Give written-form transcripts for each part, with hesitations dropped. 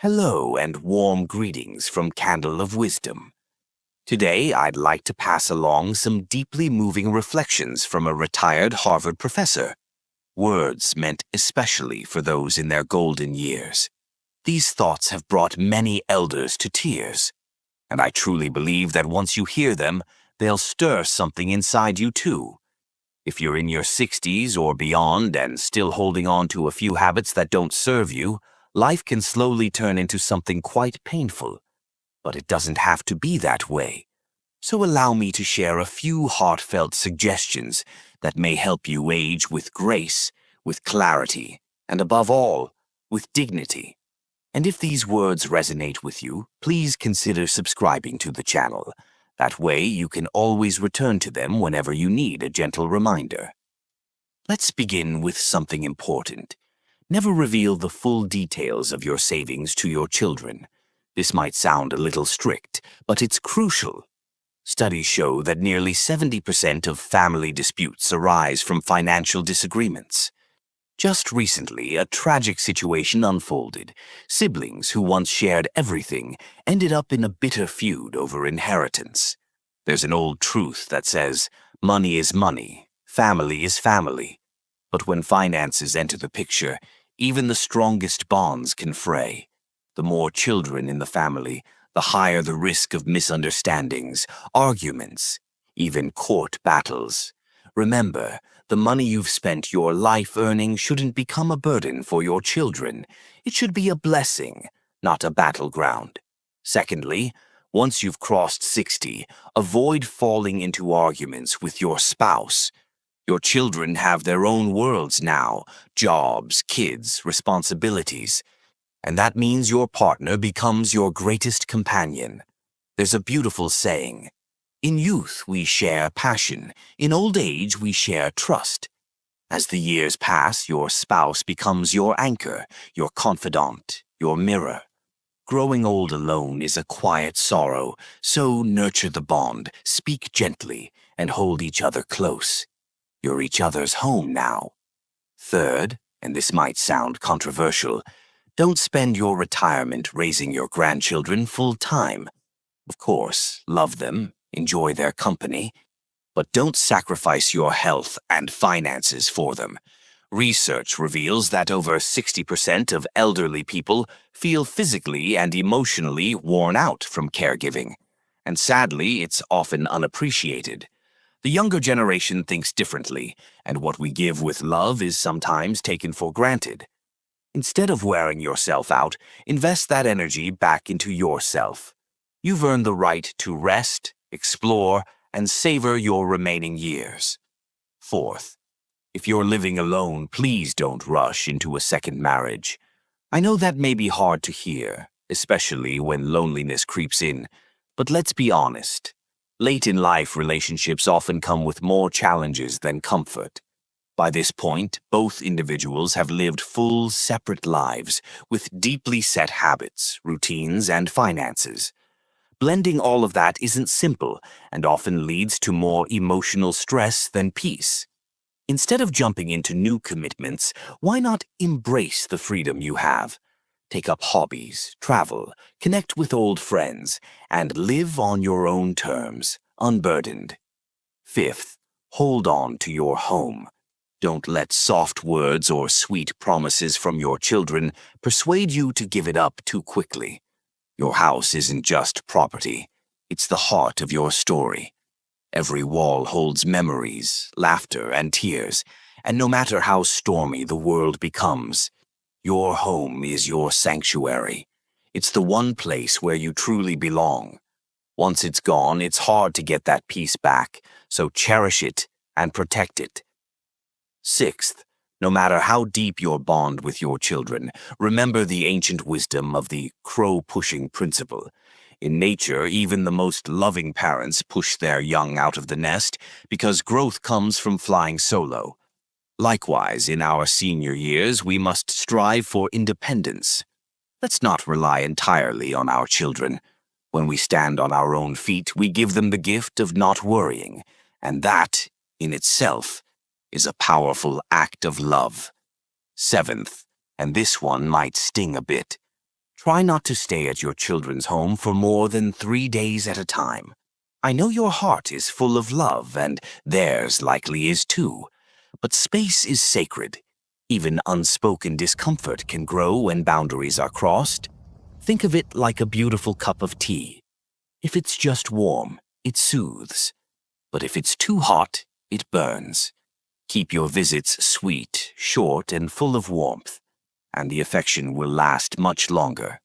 Hello and warm greetings from Candle of Wisdom. Today, I'd like to pass along some deeply moving reflections from a retired Harvard professor. Words meant especially for those in their golden years. These thoughts have brought many elders to tears, and I truly believe that once you hear them, they'll stir something inside you too. If you're in your 60s or beyond and still holding on to a few habits that don't serve you, life can slowly turn into something quite painful. But it doesn't have to be that way. So allow me to share a few heartfelt suggestions that may help you age with grace, with clarity, and above all, with dignity. And if these words resonate with you, please consider subscribing to the channel. That way you can always return to them whenever you need a gentle reminder. Let's begin with something important. Never reveal the full details of your savings to your children. This might sound a little strict, but it's crucial. Studies show that nearly 70% of family disputes arise from financial disagreements. Just recently, a tragic situation unfolded. Siblings who once shared everything ended up in a bitter feud over inheritance. There's an old truth that says, money is money, family is family. But when finances enter the picture, even the strongest bonds can fray. The more children in the family, the higher the risk of misunderstandings, arguments, even court battles. Remember, the money you've spent your life earning shouldn't become a burden for your children. It should be a blessing, not a battleground. Secondly, once you've crossed 60, avoid falling into arguments with your spouse. Your children have their own worlds now, jobs, kids, responsibilities. And that means your partner becomes your greatest companion. There's a beautiful saying, in youth we share passion, in old age we share trust. As the years pass, your spouse becomes your anchor, your confidant, your mirror. Growing old alone is a quiet sorrow, so nurture the bond, speak gently, and hold each other close. You're each other's home now. Third, and this might sound controversial, don't spend your retirement raising your grandchildren full time. Of course, love them, enjoy their company, but don't sacrifice your health and finances for them. Research reveals that over 60% of elderly people feel physically and emotionally worn out from caregiving, and sadly, it's often unappreciated. The younger generation thinks differently, and what we give with love is sometimes taken for granted. Instead of wearing yourself out, invest that energy back into yourself. You've earned the right to rest, explore, and savor your remaining years. Fourth, if you're living alone, please don't rush into a second marriage. I know that may be hard to hear, especially when loneliness creeps in, but let's be honest. Late in life, relationships often come with more challenges than comfort. By this point, both individuals have lived full, separate lives with deeply set habits, routines, and finances. Blending all of that isn't simple and often leads to more emotional stress than peace. Instead of jumping into new commitments, why not embrace the freedom you have? Take up hobbies, travel, connect with old friends, and live on your own terms, unburdened. Fifth, hold on to your home. Don't let soft words or sweet promises from your children persuade you to give it up too quickly. Your house isn't just property, it's the heart of your story. Every wall holds memories, laughter, and tears, and no matter how stormy the world becomes, your home is your sanctuary. It's the one place where you truly belong. Once it's gone, it's hard to get that peace back, so cherish it and protect it. Sixth, no matter how deep your bond with your children, remember the ancient wisdom of the crow-pushing principle. In nature, even the most loving parents push their young out of the nest because growth comes from flying solo. Likewise, in our senior years, we must strive for independence. Let's not rely entirely on our children. When we stand on our own feet, we give them the gift of not worrying, and that, in itself, is a powerful act of love. Seventh, and this one might sting a bit, Try not to stay at your children's home for more than 3 days at a time. I know your heart is full of love, and theirs likely is too. But space is sacred. Even unspoken discomfort can grow when boundaries are crossed. Think of it like a beautiful cup of tea. If it's just warm, it soothes. But if it's too hot, it burns. Keep your visits sweet, short, and full of warmth, and the affection will last much longer.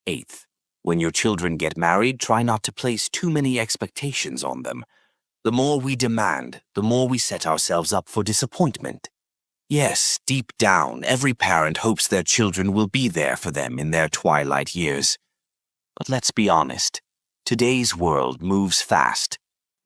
8th, when your children get married, try not to place too many expectations on them. The more we demand, the more we set ourselves up for disappointment. Yes, deep down, every parent hopes their children will be there for them in their twilight years. But let's be honest, today's world moves fast.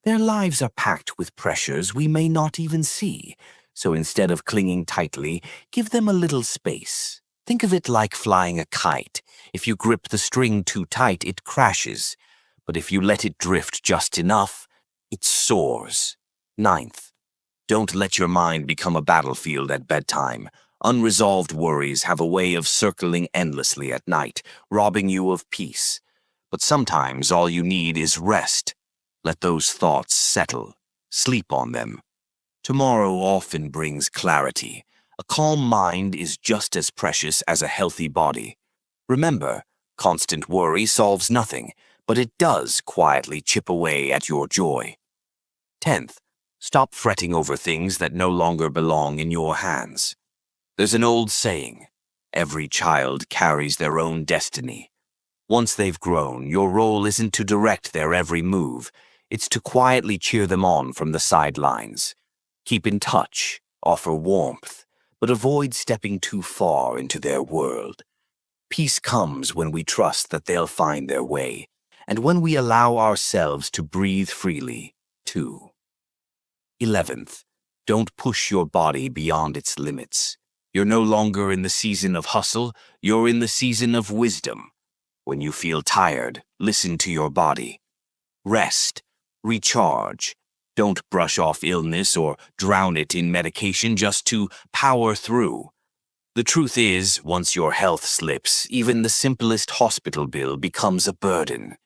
Their lives are packed with pressures we may not even see, so instead of clinging tightly, give them a little space. Think of it like flying a kite. If you grip the string too tight, it crashes. But if you let it drift just enough, it soars. 9th, don't let your mind become a battlefield at bedtime. Unresolved worries have a way of circling endlessly at night, robbing you of peace. But sometimes all you need is rest. Let those thoughts settle. Sleep on them. Tomorrow often brings clarity. A calm mind is just as precious as a healthy body. Remember, constant worry solves nothing, but it does quietly chip away at your joy. 10th, stop fretting over things that no longer belong in your hands. There's an old saying, every child carries their own destiny. Once they've grown, your role isn't to direct their every move. It's to quietly cheer them on from the sidelines. Keep in touch, offer warmth, but avoid stepping too far into their world. Peace comes when we trust that they'll find their way, and when we allow ourselves to breathe freely, too. 11th, don't push your body beyond its limits. You're no longer in the season of hustle, you're in the season of wisdom. When you feel tired, listen to your body. Rest, recharge. Don't brush off illness or drown it in medication just to power through. The truth is, once your health slips, even the simplest hospital bill becomes a burden.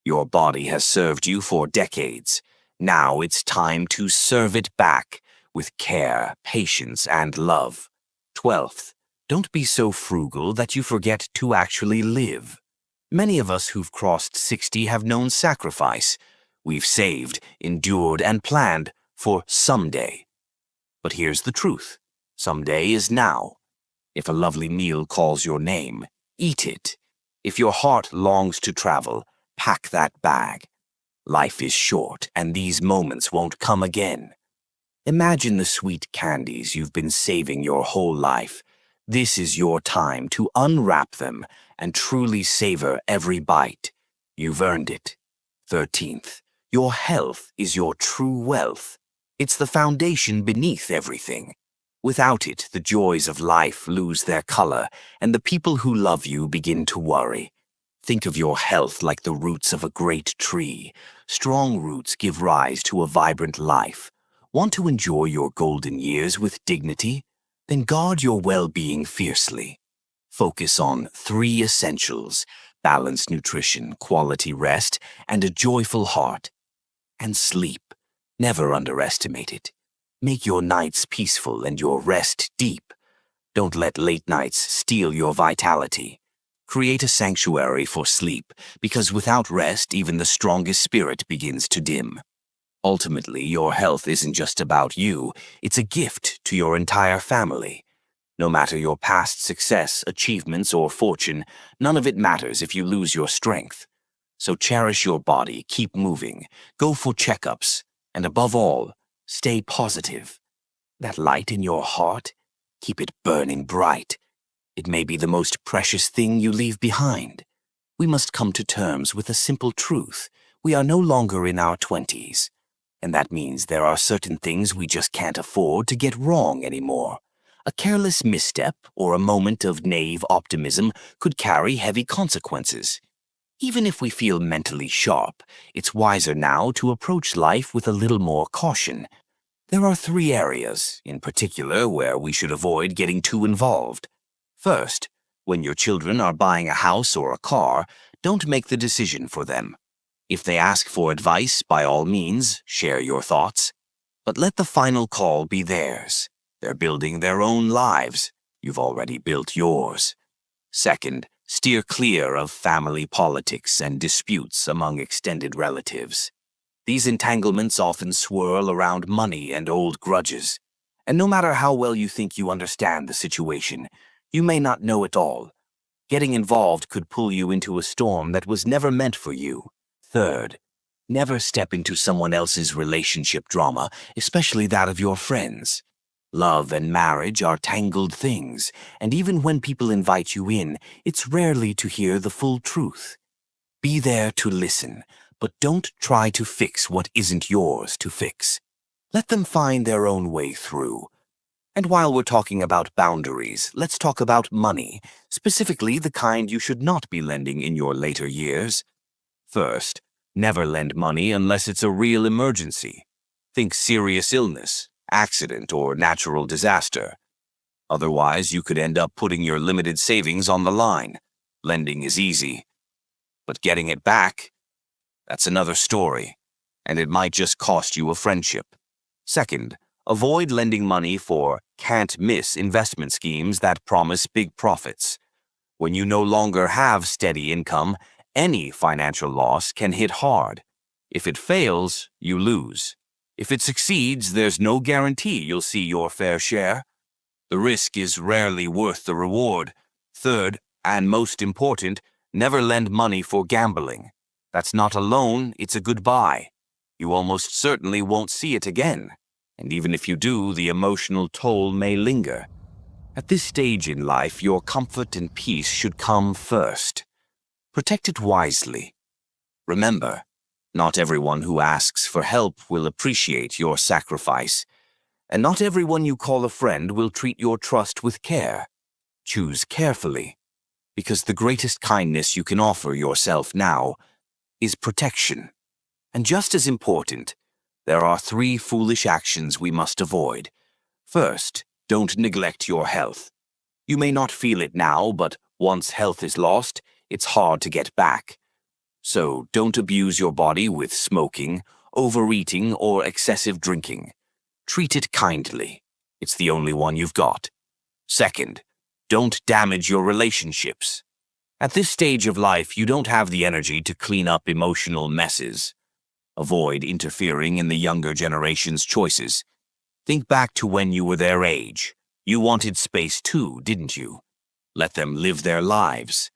Your body has served you for decades. Now it's time to serve it back with care, patience, and love. 12th, don't be so frugal that you forget to actually live. Many of us who've crossed 60 have known sacrifice. We've saved, endured, and planned for someday. But here's the truth. Someday is now. If a lovely meal calls your name, eat it. If your heart longs to travel, pack that bag. Life is short, and these moments won't come again. Imagine the sweet candies you've been saving your whole life. This is your time to unwrap them and truly savor every bite. You've earned it. 13th, your health is your true wealth. It's the foundation beneath everything. Without it, the joys of life lose their color, and the people who love you begin to worry. Think of your health like the roots of a great tree. Strong roots give rise to a vibrant life. Want to enjoy your golden years with dignity? Then guard your well-being fiercely. Focus on 3 essentials: balanced nutrition, quality rest, and a joyful heart. And sleep. Never underestimate it. Make your nights peaceful and your rest deep. Don't let late nights steal your vitality. Create a sanctuary for sleep, because without rest, even the strongest spirit begins to dim. Ultimately, your health isn't just about you, it's a gift to your entire family. No matter your past success, achievements, or fortune, none of it matters if you lose your strength. So cherish your body, keep moving, go for checkups, and above all, stay positive. That light in your heart, keep it burning bright. It may be the most precious thing you leave behind. We must come to terms with a simple truth. We are no longer in our 20s. And that means there are certain things we just can't afford to get wrong anymore. A careless misstep or a moment of naive optimism could carry heavy consequences. Even if we feel mentally sharp, it's wiser now to approach life with a little more caution. There are 3 areas, in particular, where we should avoid getting too involved. First, When your children are buying a house or a car, don't make the decision for them. If they ask for advice, by all means, share your thoughts. But let the final call be theirs. They're building their own lives. You've already built yours. Second, steer clear of family politics and disputes among extended relatives. These entanglements often swirl around money and old grudges. And no matter how well you think you understand the situation, you may not know it all. Getting involved could pull you into a storm that was never meant for you. Third, never step into someone else's relationship drama, especially that of your friends. Love and marriage are tangled things, and even when people invite you in, it's rarely to hear the full truth. Be there to listen, but don't try to fix what isn't yours to fix. Let them find their own way through. And while we're talking about boundaries, let's talk about money, specifically the kind you should not be lending in your later years. First, never lend money unless it's a real emergency. Think serious illness, accident, or natural disaster. Otherwise, you could end up putting your limited savings on the line. Lending is easy. But getting it back, that's another story, and it might just cost you a friendship. Second, avoid lending money for can't-miss investment schemes that promise big profits. When you no longer have steady income, any financial loss can hit hard. If it fails, you lose. If it succeeds, there's no guarantee you'll see your fair share. The risk is rarely worth the reward. Third, and most important, never lend money for gambling. That's not a loan, it's a goodbye. You almost certainly won't see it again. And even if you do, the emotional toll may linger. At this stage in life, your comfort and peace should come first. Protect it wisely. Remember, not everyone who asks for help will appreciate your sacrifice, and not everyone you call a friend will treat your trust with care. Choose carefully, because the greatest kindness you can offer yourself now is protection. And just as important, there are 3 foolish actions we must avoid. First, don't neglect your health. You may not feel it now, but once health is lost, it's hard to get back. So don't abuse your body with smoking, overeating, or excessive drinking. Treat it kindly. It's the only one you've got. Second, don't damage your relationships. At this stage of life, you don't have the energy to clean up emotional messes. Avoid interfering in the younger generation's choices. Think back to when you were their age. You wanted space too, didn't you? Let them live their lives.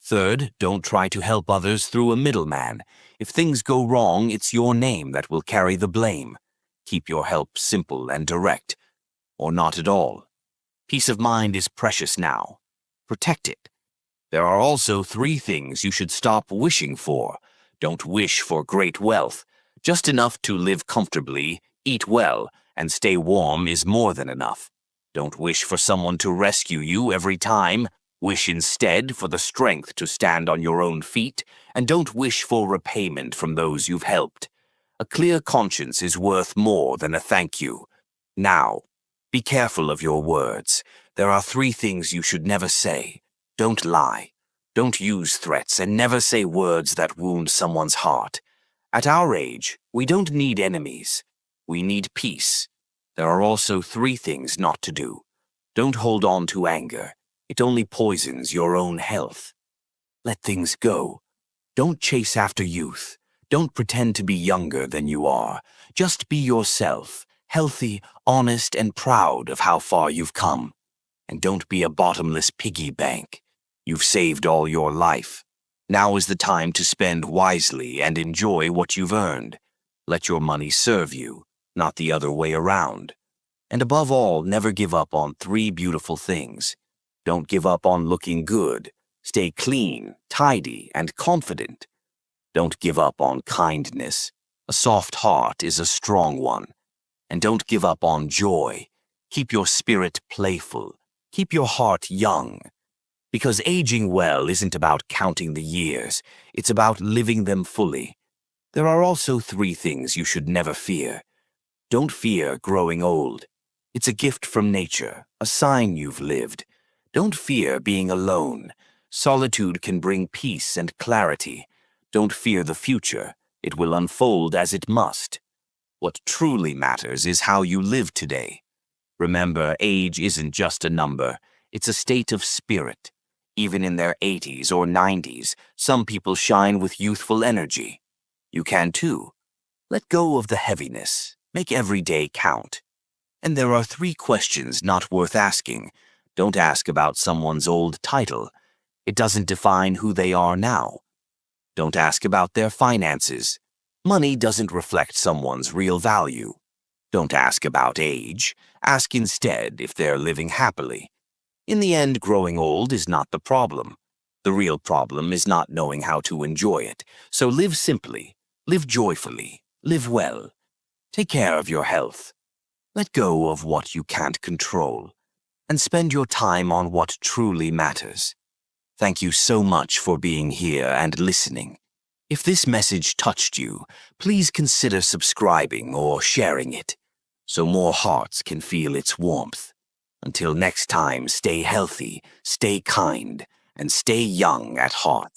Third, don't try to help others through a middleman. If things go wrong, it's your name that will carry the blame. Keep your help simple and direct, or not at all. Peace of mind is precious now. Protect it. There are also 3 things you should stop wishing for. Don't wish for great wealth. Just enough to live comfortably, eat well, and stay warm is more than enough. Don't wish for someone to rescue you every time. Wish instead for the strength to stand on your own feet, and don't wish for repayment from those you've helped. A clear conscience is worth more than a thank you. Now, be careful of your words. There are 3 things you should never say. Don't lie. Don't use threats, and never say words that wound someone's heart. At our age, we don't need enemies. We need peace. There are also 3 things not to do. Don't hold on to anger. It only poisons your own health. Let things go. Don't chase after youth. Don't pretend to be younger than you are. Just be yourself, healthy, honest, and proud of how far you've come. And don't be a bottomless piggy bank. You've saved all your life. Now is the time to spend wisely and enjoy what you've earned. Let your money serve you, not the other way around. And above all, never give up on 3 beautiful things. Don't give up on looking good. Stay clean, tidy, and confident. Don't give up on kindness. A soft heart is a strong one. And don't give up on joy. Keep your spirit playful. Keep your heart young. Because aging well isn't about counting the years. It's about living them fully. There are also 3 things you should never fear. Don't fear growing old. It's a gift from nature, a sign you've lived. Don't fear being alone. Solitude can bring peace and clarity. Don't fear the future. It will unfold as it must. What truly matters is how you live today. Remember, age isn't just a number. It's a state of spirit. Even in their 80s or 90s, some people shine with youthful energy. You can too. Let go of the heaviness. Make every day count. And there are 3 questions not worth asking. Don't ask about someone's old title. It doesn't define who they are now. Don't ask about their finances. Money doesn't reflect someone's real value. Don't ask about age. Ask instead if they're living happily. In the end, growing old is not the problem. The real problem is not knowing how to enjoy it. So live simply, live joyfully, live well. Take care of your health. Let go of what you can't control, and spend your time on what truly matters. Thank you so much for being here and listening. If this message touched you, please consider subscribing or sharing it, so more hearts can feel its warmth. Until next time, stay healthy, stay kind, and stay young at heart.